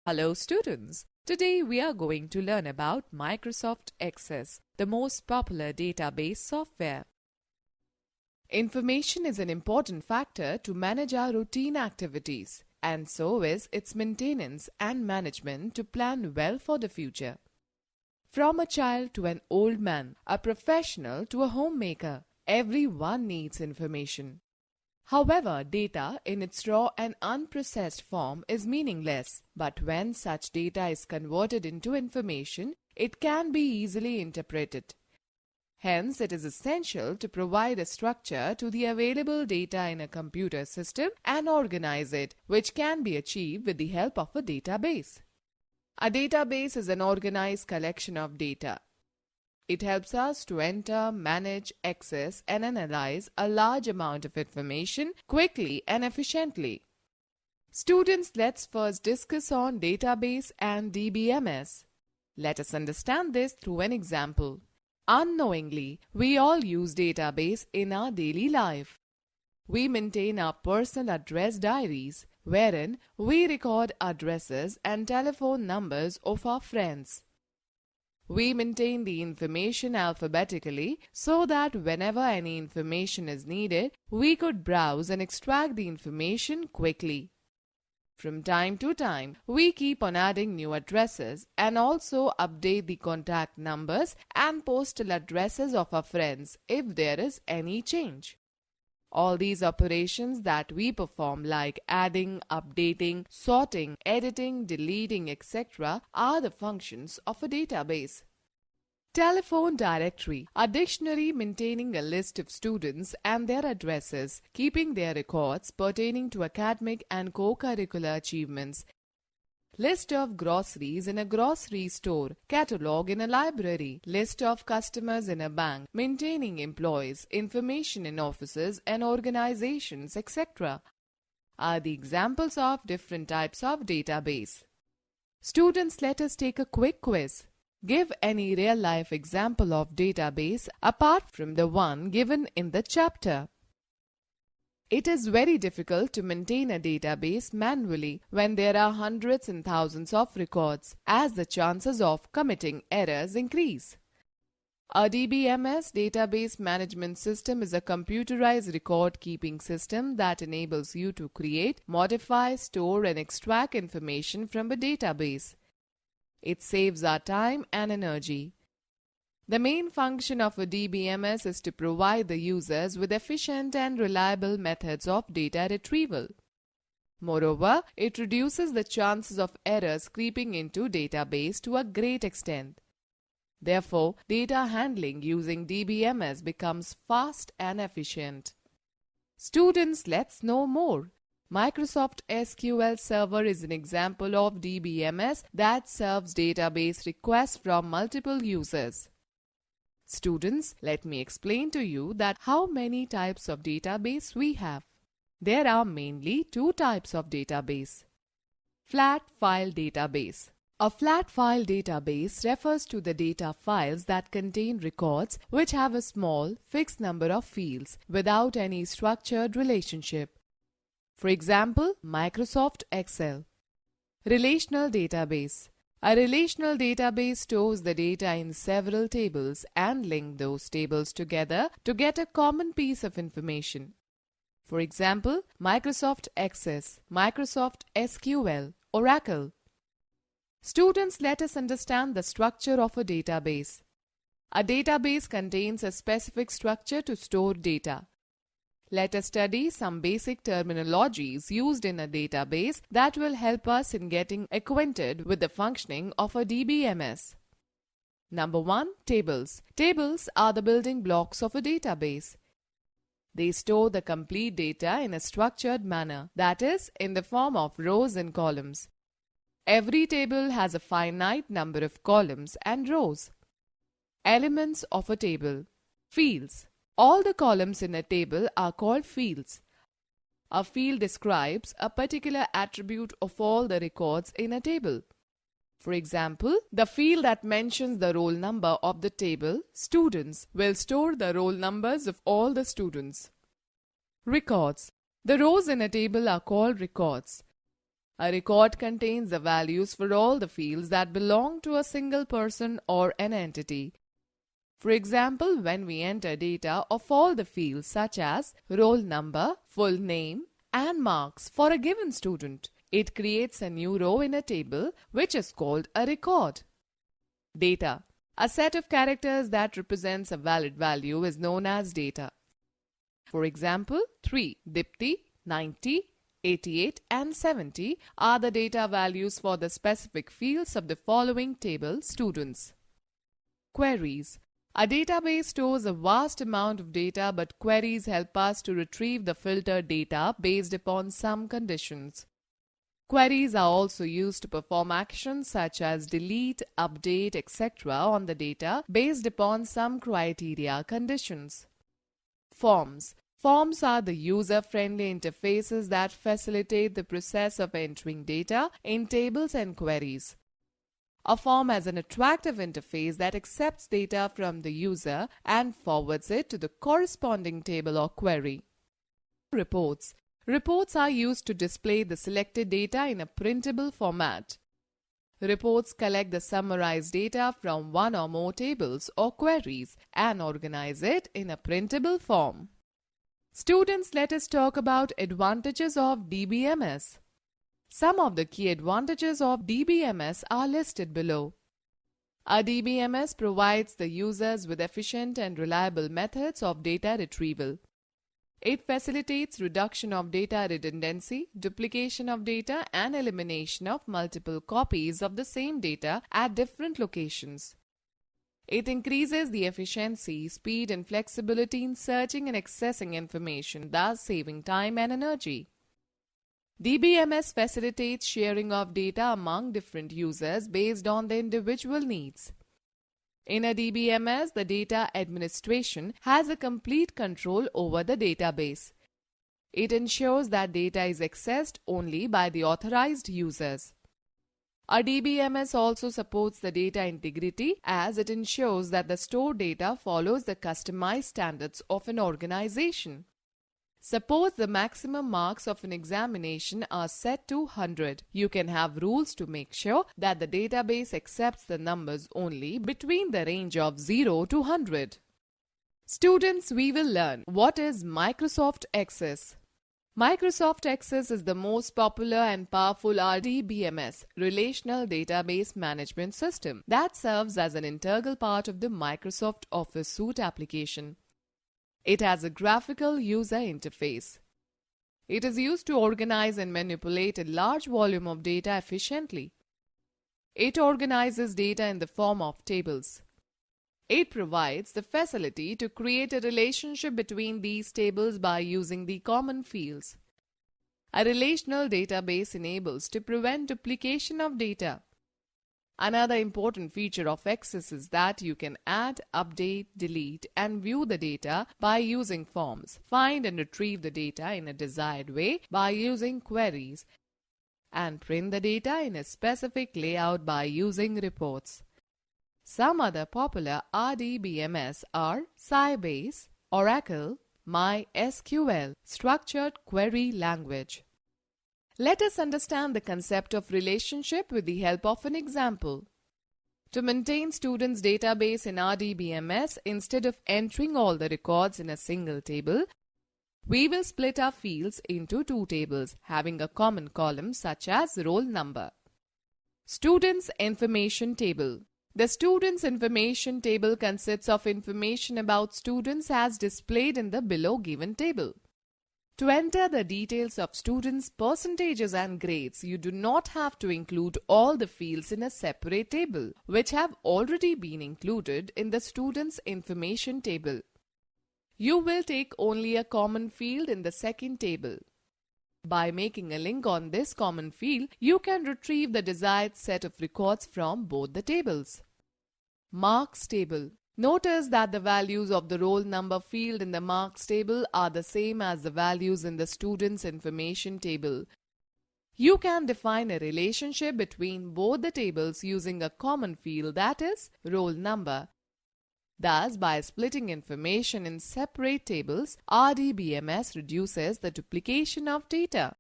Hello students, today we are going to learn about Microsoft Access, the most popular database software. Information is an important factor to manage our routine activities, and so is its maintenance and management to plan well for the future. From a child to an old man, a professional to a homemaker, everyone needs information. However, data in its raw and unprocessed form is meaningless, but when such data is converted into information, it can be easily interpreted. Hence, it is essential to provide a structure to the available data in a computer system and organize it, which can be achieved with the help of a database. A database is an organized collection of data. It helps us to enter, manage, access, and analyze a large amount of information quickly and efficiently. Students, let's first discuss on database and DBMS. Let us understand this through an example. Unknowingly, we all use database in our daily life. We maintain our personal address diaries, wherein we record addresses and telephone numbers of our friends. We maintain the information alphabetically so that whenever any information is needed, we could browse and extract the information quickly. From time to time, we keep on adding new addresses and also update the contact numbers and postal addresses of our friends if there is any change. All these operations that we perform like adding, updating, sorting, editing, deleting, etc. are the functions of a database. Telephone directory, a dictionary maintaining a list of students and their addresses, keeping their records pertaining to academic and co-curricular achievements. List of groceries in a grocery store, catalog in a library, list of customers in a bank, maintaining employees, information in offices and organizations, etc. are the examples of different types of database. Students, let us take a quick quiz. Give any real-life example of database apart from the one given in the chapter. It is very difficult to maintain a database manually when there are hundreds and thousands of records, as the chances of committing errors increase. A DBMS database management system is a computerized record-keeping system that enables you to create, modify, store and extract information from a database. It saves our time and energy. The main function of a DBMS is to provide the users with efficient and reliable methods of data retrieval. Moreover, it reduces the chances of errors creeping into database to a great extent. Therefore, data handling using DBMS becomes fast and efficient. Students, let's know more. Microsoft SQL Server is an example of DBMS that serves database requests from multiple users. Students, let me explain to you that how many types of database we have. There are mainly two types of database. Flat file database. A flat file database refers to the data files that contain records which have a small, fixed number of fields without any structured relationship. For example, Microsoft Excel. Relational database. A relational database stores the data in several tables and links those tables together to get a common piece of information. For example, Microsoft Access, Microsoft SQL, Oracle. Students, let us understand the structure of a database. A database contains a specific structure to store data. Let us study some basic terminologies used in a database that will help us in getting acquainted with the functioning of a DBMS. Number 1. Tables. Tables are the building blocks of a database. They store the complete data in a structured manner, that is, in the form of rows and columns. Every table has a finite number of columns and rows. Elements of a table. Fields. All the columns in a table are called fields. A field describes a particular attribute of all the records in a table. For example, the field that mentions the roll number of the table, students, will store the roll numbers of all the students. Records. The rows in a table are called records. A record contains the values for all the fields that belong to a single person or an entity. For example, when we enter data of all the fields such as roll number, full name, and marks for a given student, it creates a new row in a table which is called a record. Data. A set of characters that represents a valid value is known as data. For example, 3, Dipti, 90, 88 and 70 are the data values for the specific fields of the following table students. Queries. A database stores a vast amount of data, but queries help us to retrieve the filtered data based upon some conditions. Queries are also used to perform actions such as delete, update, etc. on the data based upon some criteria conditions. Forms. Forms are the user-friendly interfaces that facilitate the process of entering data in tables and queries. A form has an attractive interface that accepts data from the user and forwards it to the corresponding table or query. Reports. Reports are used to display the selected data in a printable format. Reports collect the summarized data from one or more tables or queries and organize it in a printable form. Students, let us talk about advantages of DBMS. Some of the key advantages of DBMS are listed below. A DBMS provides the users with efficient and reliable methods of data retrieval. It facilitates reduction of data redundancy, duplication of data, and elimination of multiple copies of the same data at different locations. It increases the efficiency, speed, and flexibility in searching and accessing information, thus saving time and energy. DBMS facilitates sharing of data among different users based on their individual needs. In a DBMS, the data administration has a complete control over the database. It ensures that data is accessed only by the authorized users. A DBMS also supports the data integrity as it ensures that the stored data follows the customized standards of an organization. Suppose the maximum marks of an examination are set to 100. You can have rules to make sure that the database accepts the numbers only between the range of 0 to 100. Students, we will learn what is Microsoft Access. Microsoft Access is the most popular and powerful RDBMS, Relational Database Management System, that serves as an integral part of the Microsoft Office Suite application. It has a graphical user interface. It is used to organize and manipulate a large volume of data efficiently. It organizes data in the form of tables. It provides the facility to create a relationship between these tables by using the common fields. A relational database enables to prevent duplication of data. Another important feature of Access is that you can add, update, delete, and view the data by using forms, find and retrieve the data in a desired way by using queries, and print the data in a specific layout by using reports. Some other popular RDBMS are Sybase, Oracle, MySQL, Structured Query Language. Let us understand the concept of relationship with the help of an example. To maintain students' database in RDBMS, instead of entering all the records in a single table, we will split our fields into two tables having a common column such as roll number. Students' Information Table. The Students' Information Table consists of information about students as displayed in the below given table. To enter the details of students' percentages and grades, you do not have to include all the fields in a separate table, which have already been included in the Students' Information Table. You will take only a common field in the second table. By making a link on this common field, you can retrieve the desired set of records from both the tables. Marks Table. Notice that the values of the roll number field in the marks table are the same as the values in the Students' Information Table. You can define a relationship between both the tables using a common field, that is, roll number. Thus, by splitting information in separate tables, RDBMS reduces the duplication of data.